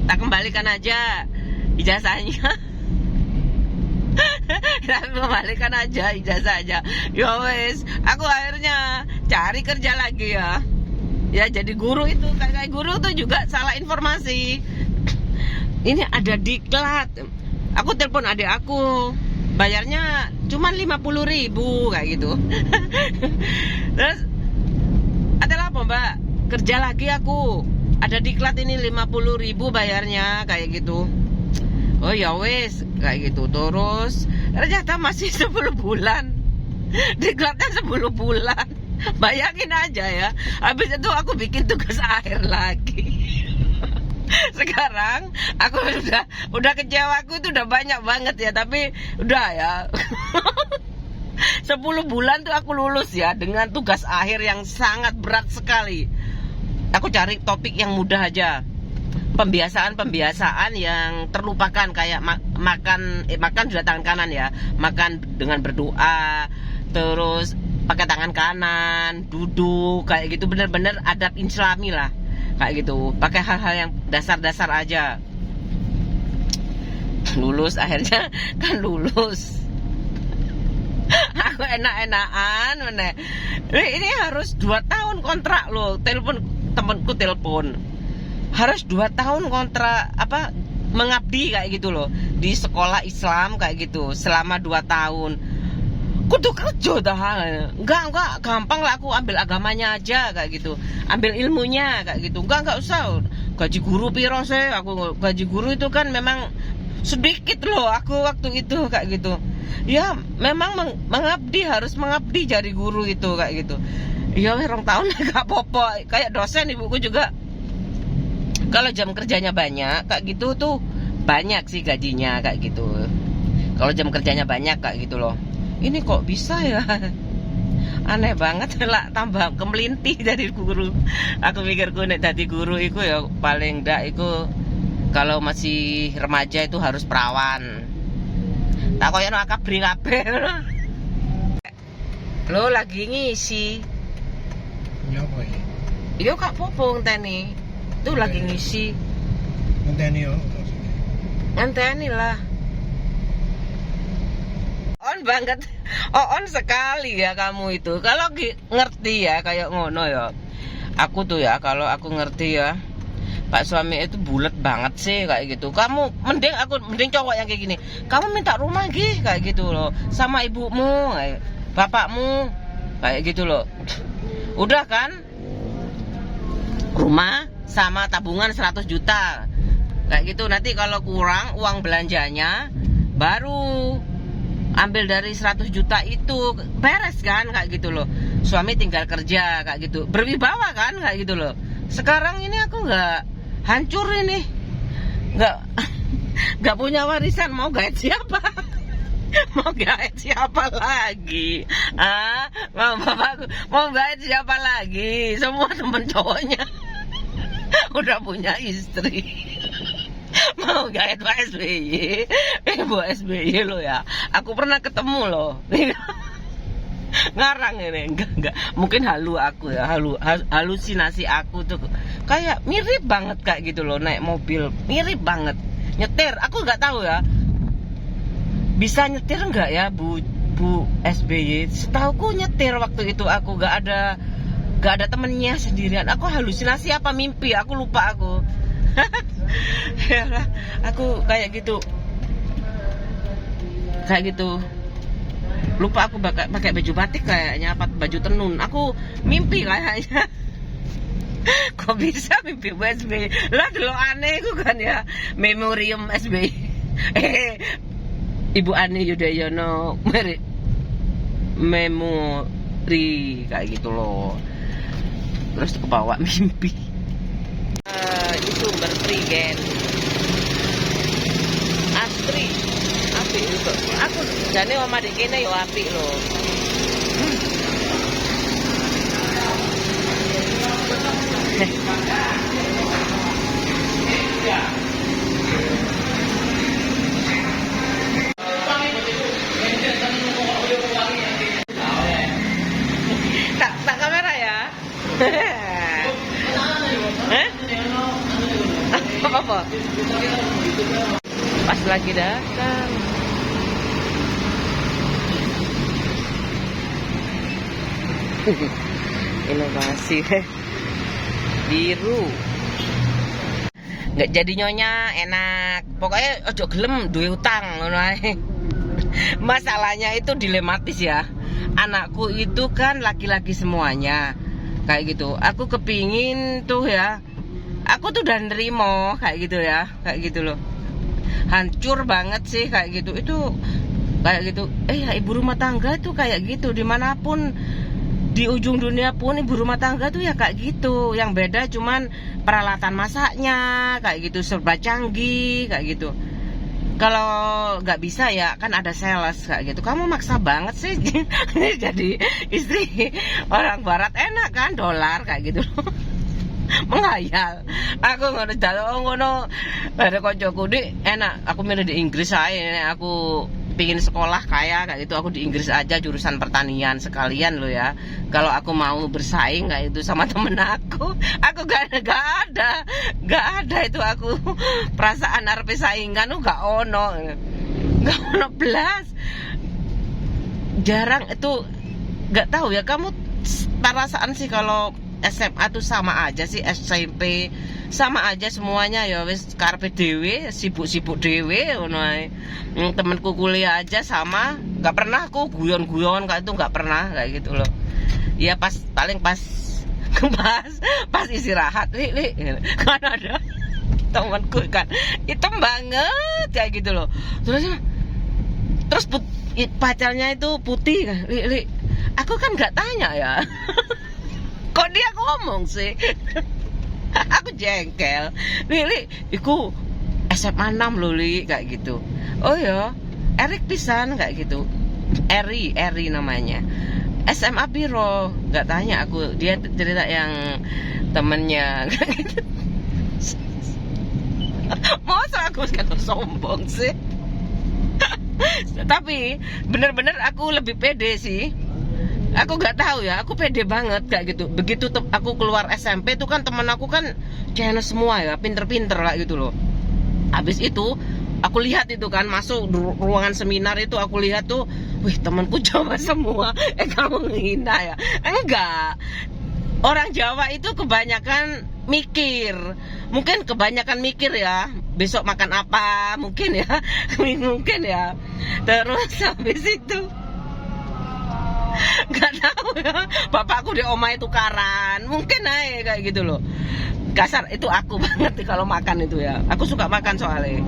Tak kembalikan aja ijazahnya. Tapi kembalikan aja ijazahnya. Ya wes, aku akhirnya cari kerja lagi ya. Ya jadi guru itu, kayak guru tuh juga salah informasi. Ini ada diklat. Aku telepon adik aku, bayarnya cuma 50.000 kayak gitu. Terus ada apa mbak? Kerja lagi aku. Ada diklat ini 50.000 bayarnya kayak gitu. Oh ya wes kayak gitu. Terus ternyata masih 10 bulan. Diklatnya 10 bulan. Bayangin aja ya. Habis itu aku bikin tugas akhir lagi. Sekarang aku udah kecewaku itu udah banyak banget ya, tapi udah ya. 10 bulan tuh aku lulus ya dengan tugas akhir yang sangat berat sekali. Aku cari topik yang mudah aja. Pembiasaan yang terlupakan kayak makan sudah tangan kanan ya. Makan dengan berdoa, terus pakai tangan kanan, duduk kayak gitu, bener-bener adab Islami lah. Kayak gitu, pakai hal-hal yang dasar-dasar aja. Lulus akhirnya kan lulus. Aku enak-enakan mana. Ini harus 2 tahun kontrak loh. Temenku telepon. Harus 2 tahun kontrak apa mengabdi kayak gitu loh di sekolah Islam kayak gitu selama 2 tahun. Kudu kerja dah. Enggak gampang lah, aku ambil agamanya aja kayak gitu. Ambil ilmunya kayak gitu. Enggak usah. Gaji guru piro sih? Aku gaji guru itu kan memang sedikit loh aku waktu itu kayak gitu. Ya, memang mengabdi, harus mengabdi jadi guru itu kayak gitu. Ya, 2 tahun enggak apa-apa. Kayak dosen ibuku juga. Kalau jam kerjanya banyak kayak gitu tuh banyak sih gajinya kayak gitu. Kalau jam kerjanya banyak kayak gitu loh. Ini kok bisa ya? Aneh banget lah, tambah kemelinti dari guru. Aku pikirku nek dadi guru iku ya paling ndak iku kalau masih remaja itu harus perawan. Tak koyo ana kabeh kabeh. Lo lagi ngisi. Ya apa ya? Yo kak popo ngenteni. Tuh lagi ngisi. Ngenteni yo. Ngenteni lah. On banget, on sekali ya kamu itu. Kalau ngerti ya kayak ngono ya. Aku tuh ya kalau aku ngerti ya, Pak suami itu bulat banget sih kayak gitu. Kamu mending cowok yang kayak gini. Kamu minta rumah kayak gitu loh, sama ibumu, bapakmu kayak gitu loh. Udah kan? Rumah sama tabungan 100 juta. Kayak gitu, nanti kalau kurang uang belanjanya baru ambil dari 100 juta itu, beres kan kayak gitu loh. Suami tinggal kerja kayak gitu, berwibawa kan kayak gitu loh. Sekarang ini aku nggak hancur ini, nggak punya warisan, mau gaet siapa? Mau gaet siapa lagi? Mau bapakku mau gaet siapa lagi? Semua temen cowoknya udah punya istri. Mau gaet Pak SBY, Ibu SBY lo ya. Aku pernah ketemu loh. Ngarang ini, enggak. Mungkin aku ya, halusinasi aku tuh. Kayak mirip banget kayak gitu loh, naik mobil, mirip banget. Nyetir, aku nggak tahu ya. Bisa nyetir nggak ya, Bu SBY? Setauku nyetir waktu itu aku nggak ada temennya sendirian. Aku halusinasi apa mimpi? Aku lupa aku. Yalah, aku kayak gitu lupa aku pakai baju batik kayaknya, apa baju tenun. Aku mimpi kayaknya. Kok bisa mimpi SBY lah, dulu aneh itu kan ya, memorium SBY. Ibu Ani Yudhoyono memori kayak gitu loh. Terus kebawa mimpi. Itu berprigen Astri api itu aku jane oma dek kene yo api lho. Pas lagi datang. Inovasi biru. Nggak jadi nyonya, enak. Pokoknya ojo gelem duwe utang ngono ae. Masalahnya itu dilematis ya. Anakku itu kan laki-laki semuanya. Kayak gitu. Aku kepingin tuh ya. Aku tuh udah nerimo kayak gitu ya. Kayak gitu loh. Hancur banget sih kayak gitu. Itu kayak gitu. Ya ibu rumah tangga tuh kayak gitu dimanapun. Di ujung dunia pun ibu rumah tangga tuh ya kayak gitu. Yang beda cuman peralatan masaknya kayak gitu, serba canggih kayak gitu. Kalau nggak bisa ya kan ada sales kayak gitu. Kamu maksa banget sih jadi istri orang barat, enak kan, dolar kayak gitu. Menghayal. Aku ngono dalu ngono. Ada koncoku di enak. Aku milih di Inggris aja. Aku pingin sekolah kaya kayak gitu, aku di Inggris aja jurusan pertanian sekalian lo ya. Kalau aku mau bersaing kayak itu sama temen aku gak ada itu aku perasaan arep saingan tuh gak ono belas. Jarang itu, gak tahu ya kamu perasaan sih kalau SMA tuh sama aja sih, SMP sama aja semuanya ya wis karepe dhewe, sibuk-sibuk dhewe ngono ae. Temenku kuliah aja sama, nggak pernah aku guyon-guyon kayak itu, nggak pernah kayak gitu loh. Ya paling pas istirahat li kan ada temanku kan hitam banget kayak gitu loh. Terus pacarnya itu putih kan. Li aku kan nggak tanya ya. Kok dia ngomong sih? Aku jengkel. Li, iku SMA 6 loh Li, kayak gitu. Oh ya, Erik pisan kayak gitu. Eri namanya. SMA piro? Gak tanya aku. Dia cerita yang temennya kayak gitu. Masa aku sekarang sombong sih? Tapi bener-bener aku lebih pede sih. Aku gak tahu ya, aku pede banget kayak gitu. Begitu aku keluar SMP tuh kan temen aku kan Chinese semua ya, pinter-pinter kayak gitu loh. Habis itu aku lihat itu kan masuk ruangan seminar itu, aku lihat tuh, wih temanku Jawa semua. Kamu menghina ya? Enggak. Orang Jawa itu kebanyakan mikir. Mungkin kebanyakan mikir ya. Besok makan apa? Mungkin ya. Mungkin ya. Terus habis itu nggak tahu ya, bapakku di omah itu tukaran, mungkin aja kayak gitu loh. Kasar itu aku banget kalau makan itu ya. Aku suka makan soalnya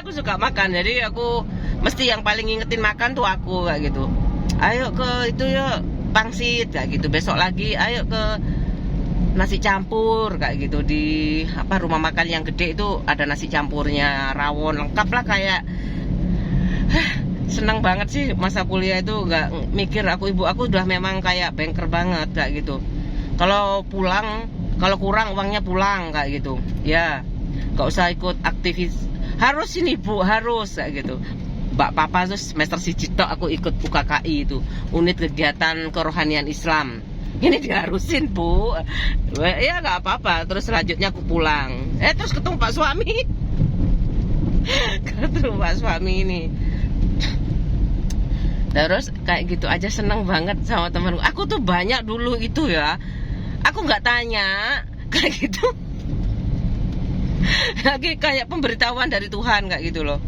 aku suka makan, jadi aku mesti yang paling ngingetin makan tuh aku kayak gitu. Ayo ke itu ya pangsit kayak gitu. Besok lagi ayo ke nasi campur kayak gitu. Di apa rumah makan yang gede itu ada nasi campurnya, rawon lengkap lah kayak. Senang banget sih masa kuliah itu, nggak mikir ibu aku udah memang kayak banker banget kayak gitu. Kalau pulang, kalau kurang uangnya pulang kayak gitu ya, nggak usah ikut aktivis, harus ini bu, harus kayak gitu. Mbak papa tuh semester 1 tok aku ikut UKKI itu, unit kegiatan kerohanian Islam. Ini diharusin bu ya, nggak apa-apa. Terus selanjutnya aku pulang, terus ketemu pak suami ketemu pak suami ini. Terus kayak gitu aja, seneng banget sama temanku. Aku tuh banyak dulu itu ya, aku nggak tanya kayak gitu. Lagi kayak pemberitahuan dari Tuhan kayak gitu loh.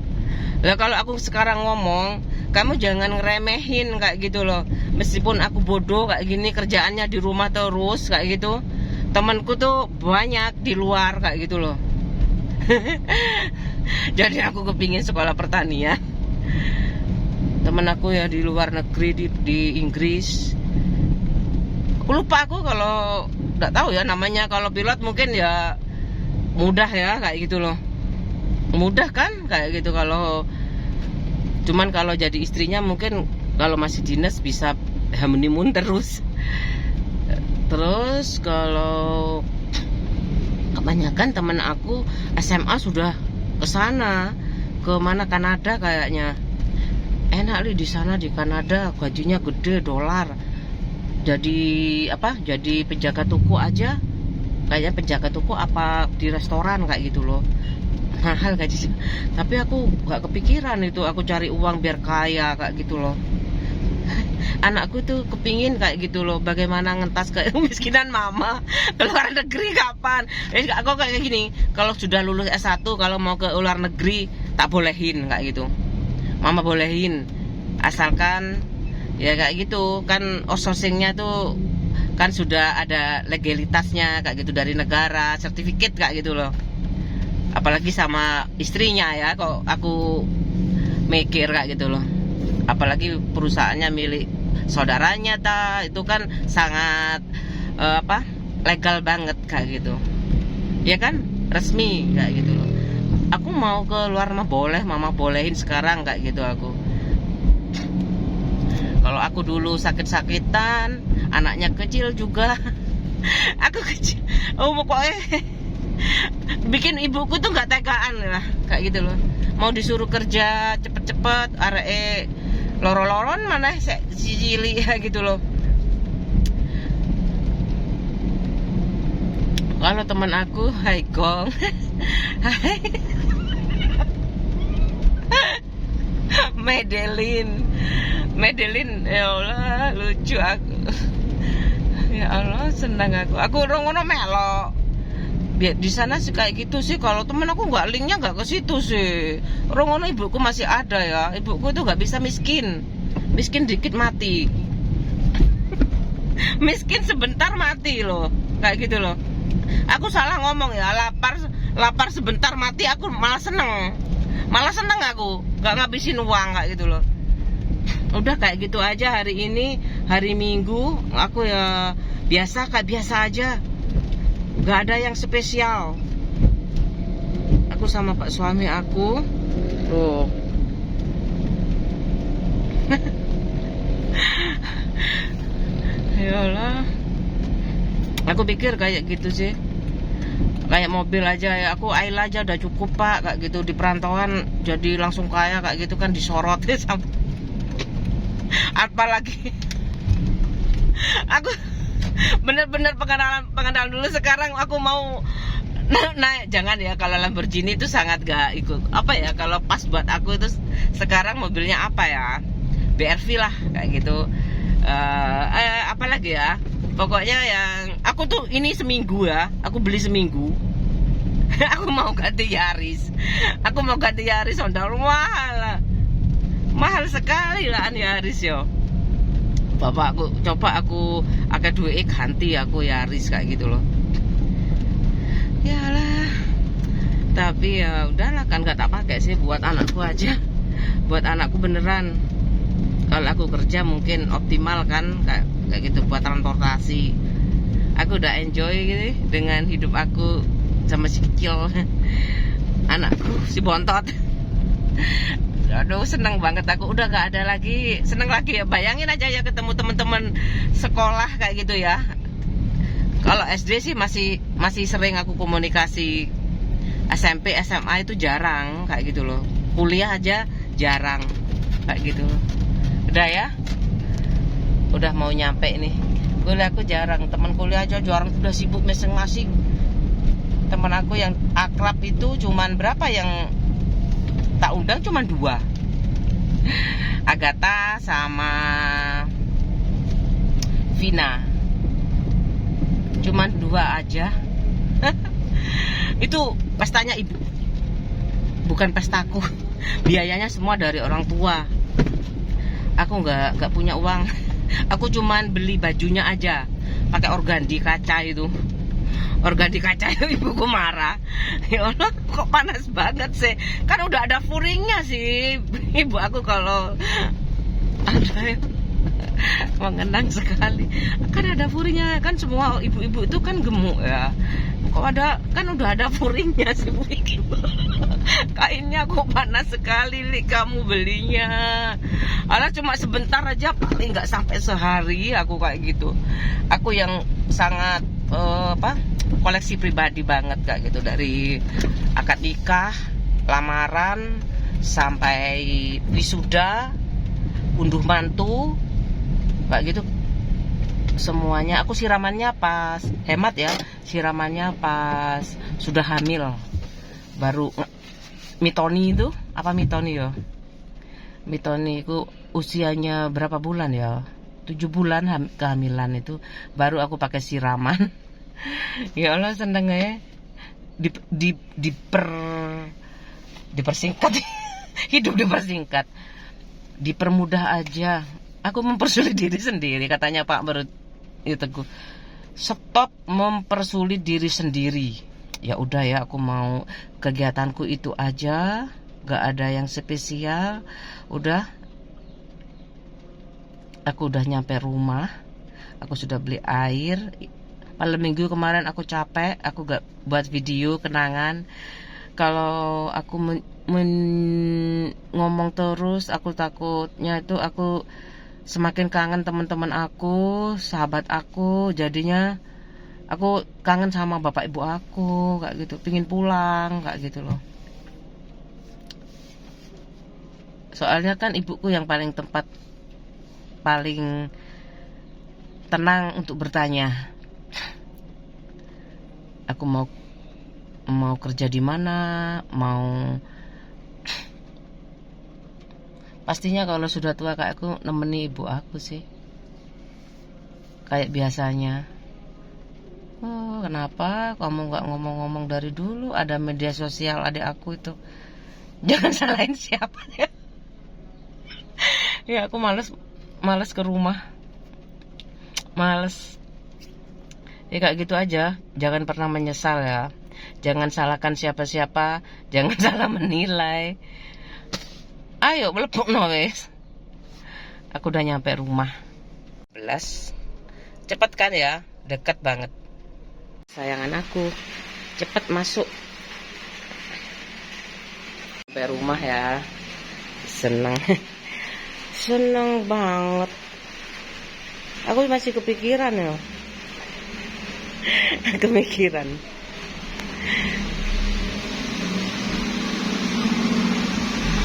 Lah kalau aku sekarang ngomong, kamu jangan ngeremehin kayak gitu loh. Meskipun aku bodoh kayak gini, kerjaannya di rumah terus kayak gitu, temanku tuh banyak di luar kayak gitu loh. Jadi aku kepingin sekolah pertanian. Temen aku ya di luar negeri, di Inggris. Aku lupa aku kalau nggak tahu ya namanya. Kalau pilot mungkin ya mudah ya kayak gitu loh. Mudah kan kayak gitu. Kalau cuman kalau jadi istrinya mungkin kalau masih dinas bisa honeymoon terus. Terus kalau kebanyakan temen aku SMA sudah kesana, ke mana, Kanada kayaknya. Enak li di sana, di Kanada gajinya gede, dolar. Jadi apa? Jadi penjaga toko aja. Kayaknya penjaga toko apa di restoran kayak gitu loh. mahal gaji. Tapi aku gak kepikiran itu aku cari uang biar kaya kayak gitu loh. Anakku tuh kepingin kayak gitu loh, bagaimana ngentas kemiskinan mama ke luar negeri kapan. Aku kayak gini, kalau sudah lulus S1 kalau mau ke luar negeri tak bolehin kayak gitu. Mama bolehin, asalkan ya kayak gitu kan, outsourcingnya tuh kan sudah ada legalitasnya kayak gitu dari negara, sertifikat kayak gitu loh. Apalagi sama istrinya ya, kok aku mikir kayak gitu loh. Apalagi perusahaannya milik saudaranya itu kan sangat legal banget kayak gitu. Ya kan, resmi kayak gitu loh. Aku mau ke luar mah boleh, mama bolehin sekarang kayak gitu aku. Kalau aku dulu sakit-sakitan, anaknya kecil juga. Aku kecil. Pokoknya bikin ibuku tuh nggak tegaan lah kayak gitu loh. Mau disuruh kerja cepet-cepet, arek loro-loron mana si cili ya gitu loh. Kalau teman aku, hai Gong, hai Madeline, ya Allah lucu aku. Ya Allah senang aku ngono melok. Di sana sih kayak gitu sih. Kalau temen aku linknya nggak ke situ sih. Rongono ibuku masih ada ya. Ibuku tuh nggak bisa miskin dikit mati. Miskin sebentar mati loh, kayak gitu loh. Aku salah ngomong ya, lapar sebentar mati. Aku malah seneng aku nggak ngabisin uang kayak gitu loh. Udah kayak gitu aja hari ini, hari Minggu. Aku ya kayak biasa aja. Gak ada yang spesial. Aku sama pak suami aku tuh. Yalah, aku pikir kayak gitu sih, kayak mobil aja ya. Aku Ayla aja udah cukup pak kayak gitu. Di perantauan jadi langsung kaya kayak gitu kan, disorot sama apalagi aku bener-bener pengenalan dulu. Sekarang aku mau naik, jangan ya, kalau Lamborghini itu sangat gak ikut kalau pas buat aku itu sekarang mobilnya BRV lah kayak gitu. Apalagi ya, pokoknya yang aku tuh ini seminggu ya, aku beli seminggu. Aku mau ganti Yaris Honda, mahal sekali lah Yaris yo. Bapak aku coba aku agak duit ganti aku Yaris kayak gitu loh. Yalah, tapi ya udahlah kan, nggak tak pakai sih, buat anakku aja, buat anakku beneran. Kalau aku kerja mungkin optimal kan kayak gitu buat transportasi. Aku udah enjoy gitu dengan hidup aku sama si kecil anakku si bontot. Aduh seneng banget aku, udah gak ada lagi, seneng lagi ya. Bayangin aja ya ketemu teman-teman sekolah kayak gitu ya. Kalau SD sih masih sering aku komunikasi. SMP, SMA itu jarang kayak gitu loh. Kuliah aja jarang kayak gitu. Udah ya, udah mau nyampe nih. Kuliah aku jarang, teman kuliah aja jarang, udah sibuk masing-masing. Teman aku yang akrab itu cuman berapa yang tak undang, cuman 2, Agatha sama Vina, cuman 2 aja. Itu pestanya ibu, bukan pestaku. Biayanya semua dari orang tua. Aku nggak punya uang. Aku cuman beli bajunya aja pakai organdi kaca itu. Organdi kaca itu ibuku marah. Ya Allah, kok panas banget sih. Kan udah ada furingnya sih. Ibu aku kalau ada mengenang sekali. Kan ada furingnya, kan semua ibu-ibu itu kan gemuk ya. Kok udah ada furingnya sih Bu. Kainnya kok panas sekali kamu belinya. Alah cuma sebentar aja, paling nggak sampai sehari aku kayak gitu. Aku yang sangat koleksi pribadi banget kayak gitu, dari akad nikah, lamaran, sampai wisuda, unduh mantu kayak gitu. Semuanya aku siramannya pas, hemat ya, siramannya pas sudah hamil, baru Mitoni itu apa Mitoni ya? Mitoni itu usianya berapa bulan ya? 7 bulan kehamilan itu baru aku pakai siraman. Ya Allah seneng ya. Dipersingkat. Hidup dipersingkat. Dipermudah aja. Aku mempersulit diri sendiri, katanya Pak Menurut itu stop mempersulit diri sendiri. Ya udah ya, aku mau kegiatanku itu aja, gak ada yang spesial. Udah, aku udah nyampe rumah, aku sudah beli air. Malam minggu kemarin aku capek, aku gak buat video kenangan. Kalau aku ngomong terus, aku takutnya itu aku semakin kangen teman-teman aku, sahabat aku. Jadinya aku kangen sama bapak ibu aku, kayak gitu, pingin pulang, kayak gitu loh. Soalnya kan ibuku yang paling tenang untuk bertanya. Aku mau kerja di mana, pastinya kalau sudah tua kayak aku nemeni ibu aku sih. Kayak biasanya. Oh, kenapa kamu gak ngomong-ngomong dari dulu? Ada media sosial adik aku itu. Jangan salahin siapa ya. Ya aku males ke rumah. Males. Ya kayak gitu aja. Jangan pernah menyesal ya. Jangan salahkan siapa-siapa. Jangan salah menilai. Ayo melepuk no wes. Aku udah nyampe rumah. 11. Cepet kan ya? Dekat banget. Sayangan aku, cepet masuk. Sampai rumah ya. Seneng. Seneng banget. Aku masih kepikiran ya. Kepikiran.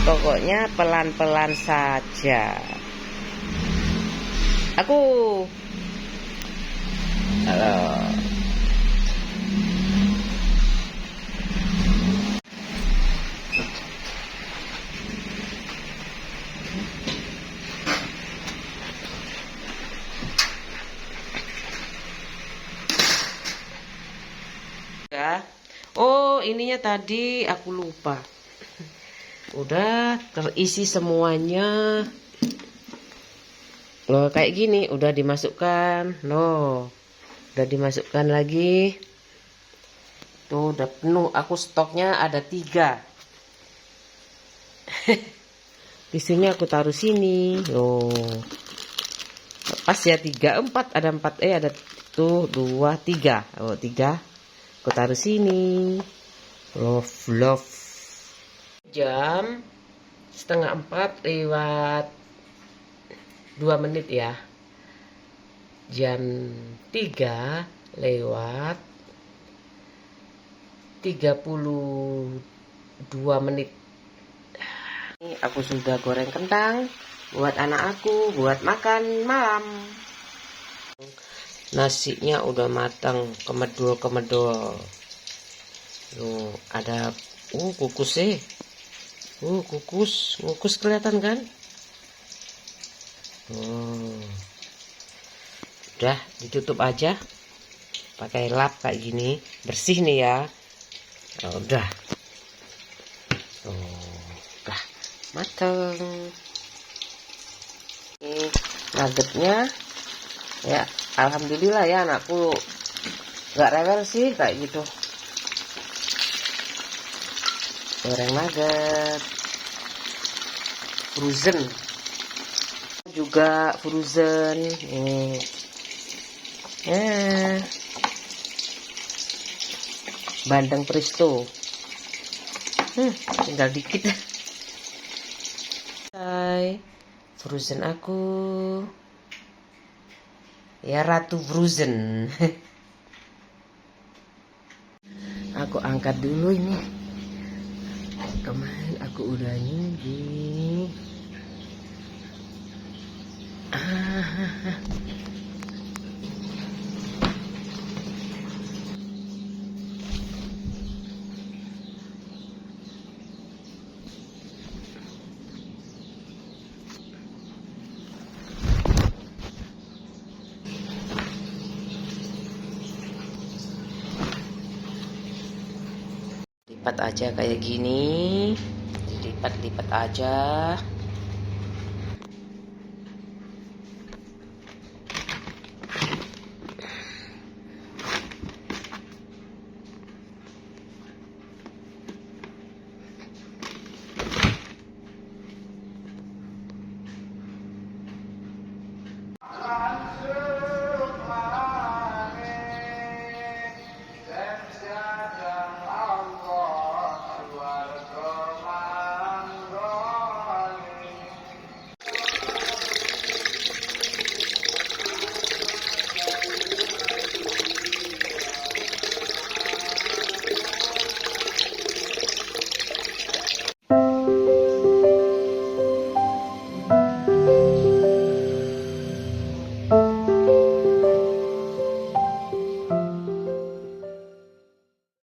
Pokoknya pelan-pelan saja. Halo. Ya. Oh, ininya tadi aku lupa. Udah terisi semuanya. Loh, kayak gini udah dimasukkan. Loh, udah dimasukkan lagi. Tuh udah penuh. Aku stoknya ada 3. Tisunya aku taruh sini. Loh, pas ya 3, 4 ada 4. Ada tuh 2, 3. Oh 3. Aku taruh sini. Love. Jam 3:30 lewat 2 menit ya. Jam 3 lewat 32 menit. Ini aku sudah goreng kentang buat anak aku buat makan malam. Nasinya udah matang, kemedul. Loh, ada kukus sih. Kukus kelihatan kan? Udah ditutup aja. Pakai lap kayak gini, bersih nih ya. Udah. Udah mateng. Ini nuggetnya. Ya, alhamdulillah ya anakku nggak rewel sih kayak gitu. Goreng nugget frozen juga frozen ini bandeng presto tinggal dikit. Hai frozen aku ya, ratu frozen. Aku angkat dulu ini. Kemarin aku udah nyuci. aja kayak gini, dilipat-lipat aja.